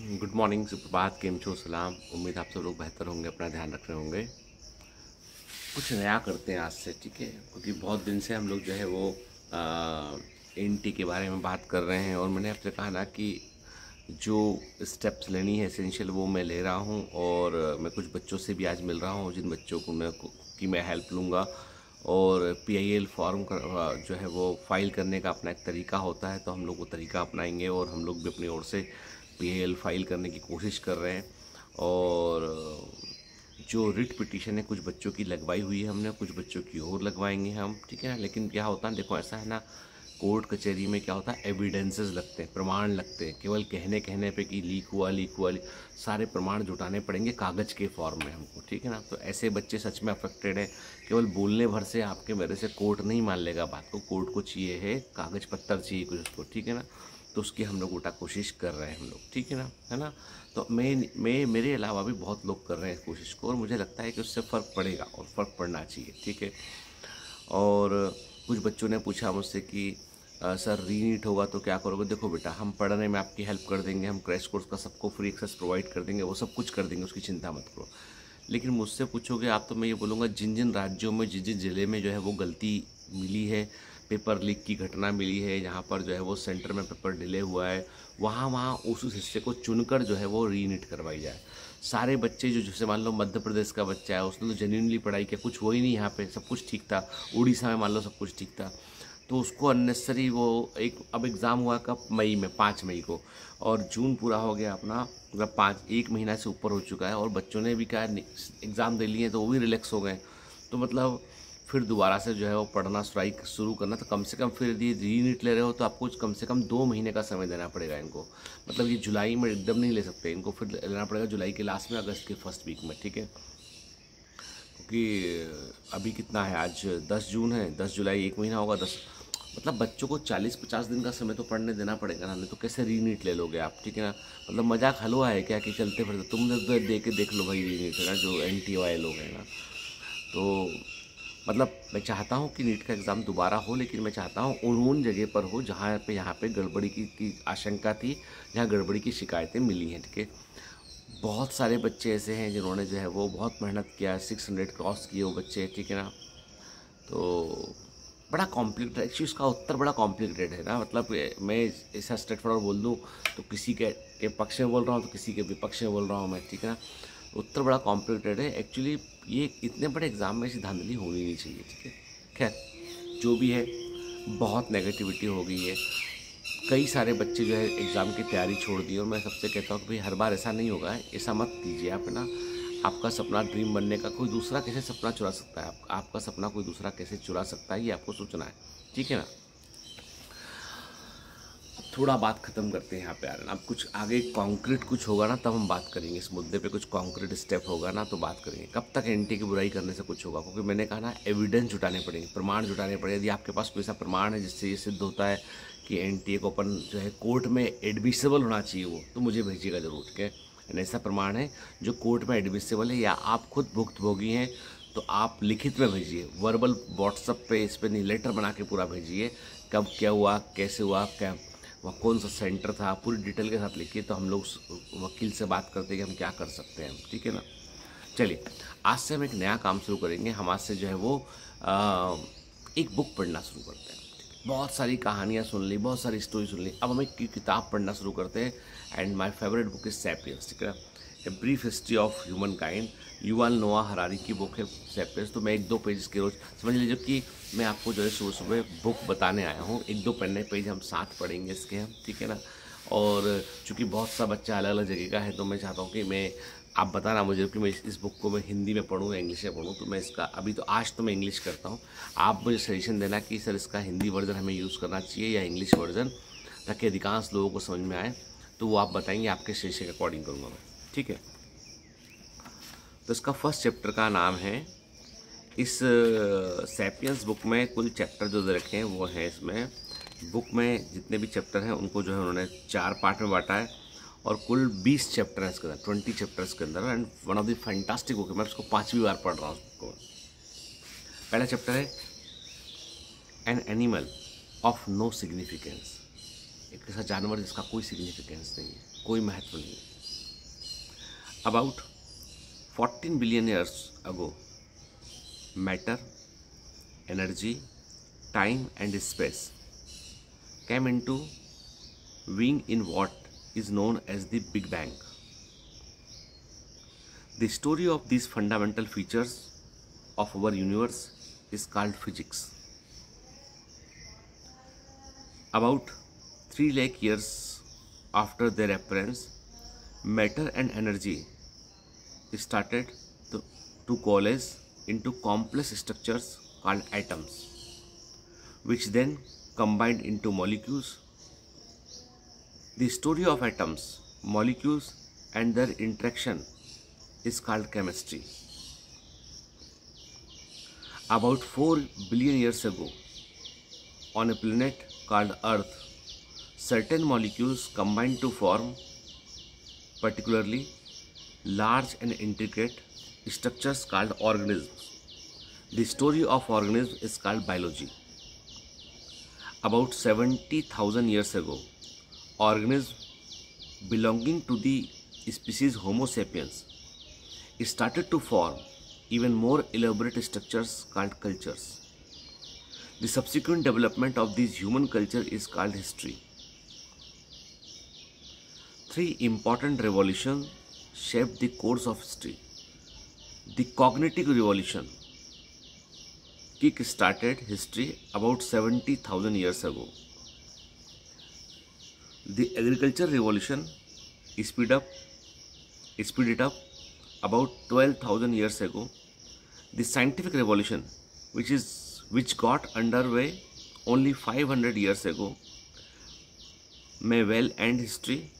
Good morning, सुप्रभात, केम छो, सलाम। उम्मीद आप सब लोग बेहतर होंगे, अपना ध्यान रख रहे होंगे। कुछ नया करते हैं आज से, ठीक है? क्योंकि बहुत दिन से हम लोग जो है वो एनटी के बारे में बात कर रहे हैं और मैंने आपसे कहा ना कि जो स्टेप्स लेनी है एसेंशियल वो मैं ले रहा हूँ। और मैं कुछ बच्चों से भी आज मिल रहा हूँ जिन बच्चों की मैं हेल्प लूँगा। और पीआईएल फॉर्म जो है वो फाइल करने का अपना एक तरीका होता है, तो हम लोग वो तरीका अपनाएंगे और हम लोग भी अपनी ओर से पीआईएल फाइल करने की कोशिश कर रहे हैं। और जो रिट पिटीशन है कुछ बच्चों की लगवाई हुई है हमने, कुछ बच्चों की और लगवाएंगे हम, ठीक है ना? लेकिन क्या होता है, देखो ऐसा है ना, कोर्ट कचहरी में क्या होता है, एविडेंसेस लगते हैं, प्रमाण लगते हैं। केवल कहने कहने पे कि लीक हुआ सारे प्रमाण जुटाने पड़ेंगे कागज़ के फॉर्म में हमको, ठीक है ना? तो ऐसे बच्चे सच में अफेक्टेड है। केवल बोलने भर से आपके मेरे से कोर्ट नहीं मान लेगा बात को, कोर्ट को चाहिए है कागज़ पत्तर, चाहिए कुछ उसको, ठीक है ना? तो उसकी हम लोग उल्टा कोशिश कर रहे हैं हम लोग, ठीक है ना? है ना? तो मैं मेरे अलावा भी बहुत लोग कर रहे हैं इस कोशिश को और मुझे लगता है कि उससे फ़र्क पड़ेगा और फ़र्क पड़ना चाहिए, ठीक है? और कुछ बच्चों ने पूछा मुझसे कि सर रीनीट होगा तो क्या करोगे? देखो बेटा, हम पढ़ने में आपकी हेल्प कर देंगे, हम क्रैश कोर्स का सबको फ्री एक्सेस प्रोवाइड कर देंगे, वो सब कुछ कर देंगे, उसकी चिंता मत करो। लेकिन मुझसे पूछोगे आप तो मैं ये बोलूँगा, जिन जिन राज्यों में जिस जिस ज़िले में जो है वो गलती मिली है, पेपर लीक की घटना मिली है, जहाँ पर जो है वो सेंटर में पेपर डिले हुआ है, वहाँ वहाँ उस हिस्से को चुनकर जो है वो रीनीट करवाई जाए। सारे बच्चे जो, जैसे मान लो मध्य प्रदेश का बच्चा है, उसने तो जेन्युइनली पढ़ाई किया, कुछ हुआ ही नहीं, यहाँ पे सब कुछ ठीक था। उड़ीसा में मान लो सब कुछ ठीक था, तो उसको अननेसेसरी वो एक, अब एग्ज़ाम हुआ कब, मई में, 5 मई को, और जून पूरा हो गया अपना, मतलब 1 महीना से ऊपर हो चुका है और बच्चों ने भी क्या एग्ज़ाम दे लिए तो वो भी रिलैक्स हो गए। तो मतलब फिर दोबारा से जो है वो पढ़ना स्ट्राइक शुरू करना, तो कम से कम फिर ये रीनीट ले रहे हो तो आपको कम से कम 2 महीने का समय देना पड़ेगा इनको। मतलब ये जुलाई में एकदम नहीं ले सकते इनको, फिर लेना पड़ेगा जुलाई के लास्ट में, अगस्त के फर्स्ट वीक में, ठीक है? क्योंकि अभी कितना है, आज 10 जून है, 10 जुलाई, 1 महीना होगा, 10, मतलब बच्चों को 40-50 दिन का समय तो पढ़ने देना पड़ेगा ना, नहीं तो कैसे रीनीट ले लोगे आप, ठीक है ना? मतलब मजाक हलवा है क्या कि चलते फिरते तुमने तो दे के देख लो भाई रीनीट, है ना? जो एनटी वाले लोग हैं ना, तो मतलब मैं चाहता हूँ कि नीट का एग्ज़ाम दोबारा हो, लेकिन मैं चाहता हूँ उन जगह पर हो जहाँ पे यहाँ पे गड़बड़ी की आशंका थी, जहाँ गड़बड़ी की शिकायतें मिली हैं, ठीक है? बहुत सारे बच्चे ऐसे हैं जिन्होंने जो है वो बहुत मेहनत किया, 600 क्रॉस किए वो बच्चे, ठीक है ना? तो बड़ा कॉम्प्लिकेटेड, एक्चुअली उसका उत्तर बड़ा कॉम्प्लिकेटेड है ना। मतलब मैं ऐसा स्ट्रेट फॉरवर्ड बोल दूँ तो किसी के पक्ष में बोल रहा हूँ तो किसी के विपक्ष में बोल रहा हूँ मैं, ठीक है ना? उत्तर बड़ा कॉम्प्लिकेटेड है एक्चुअली। ये इतने बड़े एग्ज़ाम में ऐसी धांधली होनी नहीं चाहिए, ठीक है? खैर, जो भी है, बहुत नेगेटिविटी हो गई है। कई सारे बच्चे जो है एग्ज़ाम की तैयारी छोड़ दी और मैं सबसे कहता हूँ कि भाई हर बार ऐसा नहीं होगा, ऐसा मत कीजिए आप, है ना? आपका सपना ड्रीम बनने का कोई दूसरा कैसे सपना चुरा सकता है? आपका सपना कोई दूसरा कैसे चुरा सकता है, ये आपको सोचना है, ठीक है ना? थोड़ा बात ख़त्म करते हैं यहाँ पे, यार अब कुछ आगे कॉन्क्रीट कुछ होगा ना तब हम बात करेंगे इस मुद्दे पे, कुछ कॉन्क्रीट स्टेप होगा ना तो बात करेंगे। कब तक एंटी की बुराई करने से कुछ होगा? क्योंकि मैंने कहा ना, एविडेंस जुटाने पड़ेंगे, प्रमाण जुटाने पड़ेंगे। यदि आपके पास कोई ऐसा प्रमाण है जिससे ये सिद्ध होता है कि एनटीए को अपन जो है कोर्ट में एडमिसेबल होना चाहिए, वो तो मुझे भेजिएगा ज़रूर, ठीक है? ऐसा प्रमाण है जो कोर्ट में एडमिसेबल है या आप खुद भुक्तभोगी हैं तो आप लिखित में भेजिए, वर्बल व्हाट्सएप पे, इस पे नहीं, लेटर बना के पूरा भेजिए। कब क्या हुआ, कैसे हुआ, क्या वहाँ कौन सा सेंटर था, पूरी डिटेल के साथ लिखिए, तो हम लोग वकील से बात करते हैं कि हम क्या कर सकते हैं, ठीक है ना? चलिए, आज से हम एक नया काम शुरू करेंगे। हम आज से जो है वो एक बुक पढ़ना शुरू करते हैं। बहुत सारी कहानियाँ सुन ली, बहुत सारी स्टोरी सुन ली, अब हम एक किताब पढ़ना शुरू करते हैं। And my favourite book is Sapiens, ठीक है? A brief history of humankind, Yuval Noah Harari की बुक है सैपियंस। तो मैं 1-2 पेज के रोज, समझ लीजिए कि मैं आपको जो है सुबह सुबह बुक बताने आया हूँ। 1-2 पन्ने पेज हम साथ पढ़ेंगे इसके हम, ठीक है ना? और चूँकि बहुत सा बच्चा अलग अलग जगह का है तो मैं चाहता हूँ कि मैं, आप बताना मुझे कि मैं इस बुक को मैं हिंदी में पढ़ूँ या इंग्लिश में पढ़ूँ। तो मैं इसका अभी तो आज तो मैं इंग्लिश करता हूँ, आप मुझे सजेशन देना कि सर इसका हिंदी वर्जन हमें यूज़ करना चाहिए या इंग्लिश वर्जन, ताकि अधिकांश लोगों को समझ में आए। तो वो आप बताएंगे, आपके सजेशन के अकॉर्डिंग करूँगा मैं, ठीक है? तो इसका फर्स्ट चैप्टर का नाम है, इस सैपियंस बुक में कुल चैप्टर जो दे रखे हैं वो हैं, इसमें बुक में जितने भी चैप्टर हैं उनको जो है उन्होंने 4 पार्ट में बांटा है और कुल 20 चैप्टर हैं इसके अंदर, 20 चैप्टर्स के अंदर। And one of the fantastic book है, मैं इसको 5वीं बार पढ़ रहा हूँ उसको। पहला चैप्टर है an animal of no significance, एक ऐसा जानवर जिसका कोई सिग्निफिकेंस नहीं है। कोई महत्व नहीं। About 14 billion years ago matter, energy, time and space came into being in what is known as the Big Bang. The story of these fundamental features of our universe is called physics. About 3 lakh years after their appearance, matter and energy started to coalesce into complex structures called atoms, which then combined into molecules. The story of atoms, molecules and their interaction is called chemistry. About 4 billion years ago, on a planet called Earth, certain molecules combined to form particularly large and intricate structures called organisms. The story of organisms is called biology. About 70,000 years ago, organisms belonging to the species Homo sapiens started to form even more elaborate structures called cultures. The subsequent development of this human culture is called history. 3 important revolutions shaped the course of history. The cognitive revolution kick-started history about 70,000 years ago. The agricultural revolution speed it up about 12,000 years ago. The scientific revolution, which got underway only 500 years ago, may well end history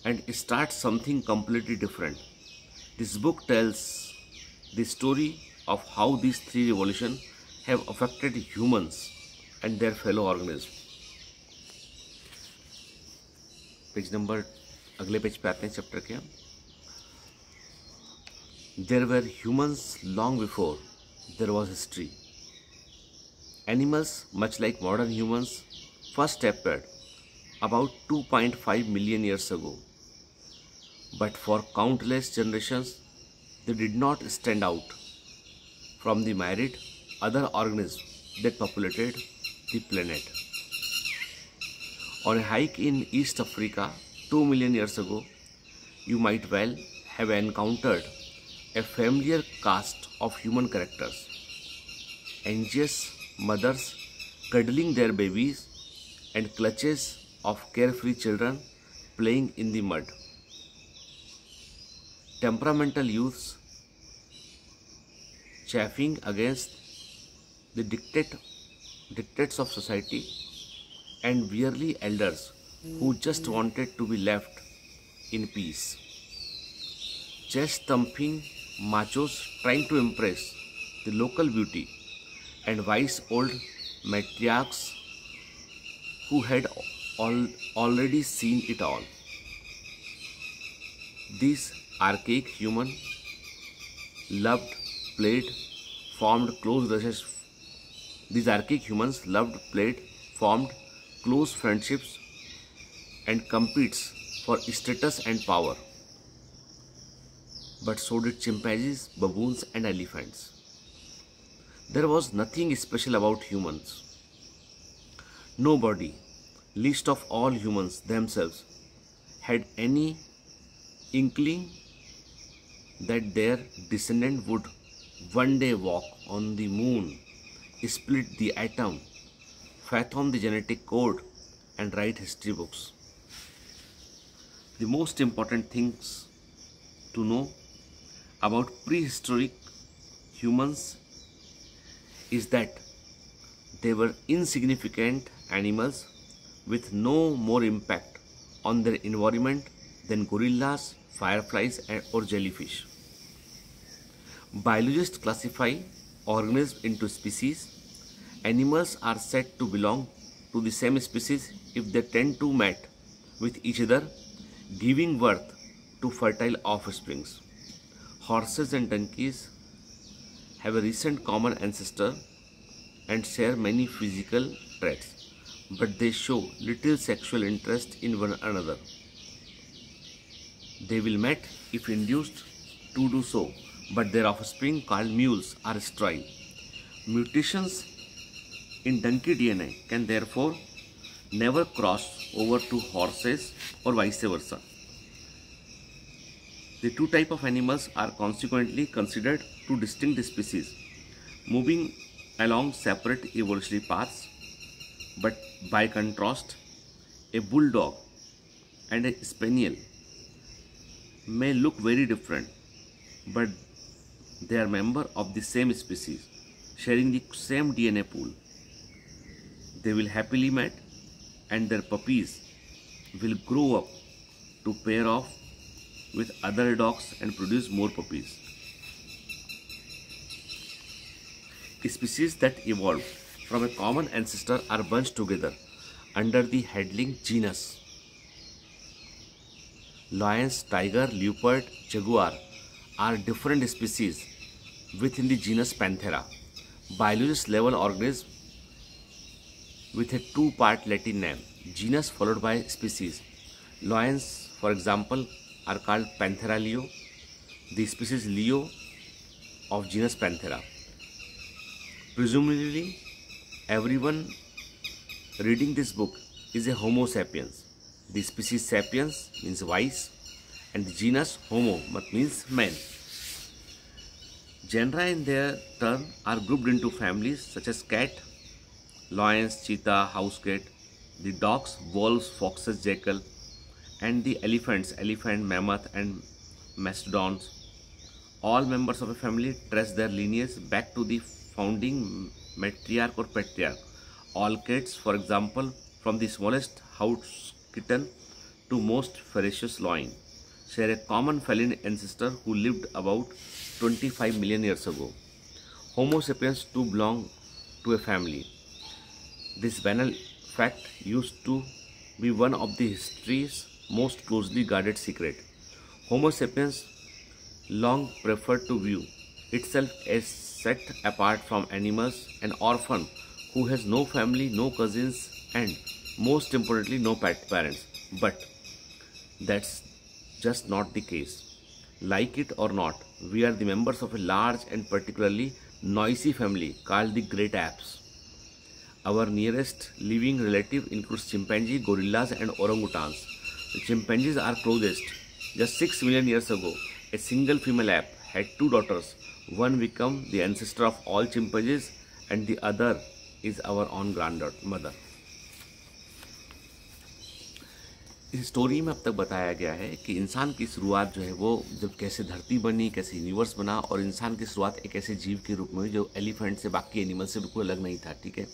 and start something completely different. This book tells the story of how these 3 revolutions have affected humans and their fellow organisms. अगले page पे आते हैं chapter के। There were humans long before there was history. Animals, much like modern humans, first appeared about 2.5 million years ago. But for countless generations, they did not stand out from the myriad other organisms that populated the planet. On a hike in East Africa 2 million years ago, you might well have encountered a familiar cast of human characters. Anxious mothers cuddling their babies and clutches of carefree children playing in the mud. Temperamental youths chafing against the dictates of society, and weary elders who just wanted to be left in peace. Chest-thumping machos trying to impress the local beauty, and wise old matriarchs who had already seen it all. These archaic humans loved, played, formed close friendships and competes for status and power. But so did chimpanzees, baboons and elephants. There was nothing special about humans. Nobody, least of all humans themselves, had any inkling that their descendant would one day walk on the moon, split the atom, fathom the genetic code, and write history books. The most important things to know about prehistoric humans is that they were insignificant animals with no more impact on their environment than gorillas, fireflies, or jellyfish. Biologists classify organisms into species. Animals are said to belong to the same species if they tend to mate with each other, giving birth to fertile offsprings. Horses and donkeys have a recent common ancestor and share many physical traits, but they show little sexual interest in one another. They will mate if induced to do so, but their offspring, called mules, are sterile. Mutations in donkey DNA can therefore never cross over to horses or vice versa. The two types of animals are consequently considered two distinct species, moving along separate evolutionary paths. But by contrast, a bulldog and a spaniel may look very different, but they are members of the same species, sharing the same DNA pool. They will happily mate, and their puppies will grow up to pair off with other dogs and produce more puppies. Species that evolved from a common ancestor are bunched together under the heading genus. Lions, tiger, leopard, jaguar are different species within the genus Panthera, biologist level organism with a two-part Latin name, genus followed by species. Lions, for example, are called Panthera leo, the species Leo of genus Panthera. Presumably, everyone reading this book is a Homo sapiens. The species sapiens means wise, and the genus Homo means man. Genera in their turn are grouped into families such as cat, lions, cheetah, house cat, the dogs, wolves, foxes, jackal, and the elephants, elephant, mammoth, and mastodons. All members of a family trace their lineage back to the founding matriarch or patriarch. All cats, for example, from the smallest house kitten to most ferocious lion, share a common feline ancestor who lived about 25 million years ago. Homo sapiens too belong to a family. This banal fact used to be one of the history's most closely guarded secret. Homo sapiens long preferred to view itself as set apart from animals, an orphan who has no family, no cousins, and most importantly, no parents. But that's just not the case. Like it or not, we are the members of a large and particularly noisy family called the Great Apes. Our nearest living relative includes chimpanzees, gorillas, and orangutans. The chimpanzees are closest. Just 6 million years ago, a single female ape had two daughters. One became the ancestor of all chimpanzees, and the other is our own grandmother. इस story में अब तक बताया गया है कि इंसान की शुरुआत जो है वो जब कैसे धरती बनी, कैसे यूनिवर्स बना, और इंसान की शुरुआत एक ऐसे जीव के रूप में हुई जो एलिफेंट से, बाकी एनिमल से बिल्कुल अलग नहीं था। ठीक है,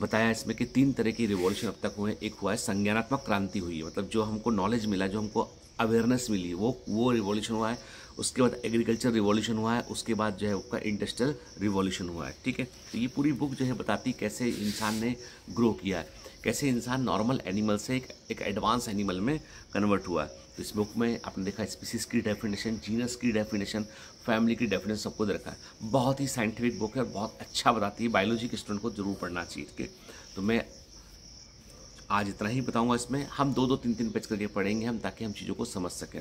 बताया इसमें कि 3 तरह की रिवॉल्यूशन अब तक हुए। एक हुआ है संज्ञानात्मक क्रांति हुई है, मतलब जो हमको नॉलेज मिला, जो हमको अवेयरनेस मिली, वो रिवॉल्यूशन हुआ है। उसके बाद एग्रीकल्चर रिवॉल्यूशन हुआ है। उसके बाद जो है उसका इंडस्ट्रियल रिवॉल्यूशन हुआ है। ठीक है, तो ये पूरी बुक जो है बताती कैसे इंसान ने ग्रो किया है, कैसे इंसान नॉर्मल एनिमल से एक एडवांस एनिमल में कन्वर्ट हुआ है। तो इस बुक में आपने देखा स्पीसीज की डेफिनेशन, जीनस की डेफिनेशन, फैमिली की डेफिनेशन सबको दे रखा है। बहुत ही साइंटिफिक बुक है, बहुत अच्छा बताती है, बायोलॉजी के स्टूडेंट को जरूर पढ़ना चाहिए। ठीक है, तो मैं आज इतना ही बताऊंगा। इसमें हम 2-2, 3-3 पेज करके पढ़ेंगे हम, ताकि हम चीज़ों को समझ सकें।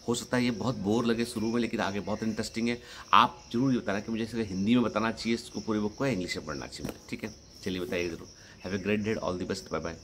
हो सकता है ये बहुत बोर लगे शुरू में, लेकिन आगे बहुत इंटरेस्टिंग है। आप जरूर ये बताना कि मुझे इसे हिंदी में बताना चाहिए इसको पूरी बुक को, इंग्लिश में पढ़ना चाहिए मुझे। ठीक है, चलिए बताइए जरूर। Have a great day, all the best, bye bye.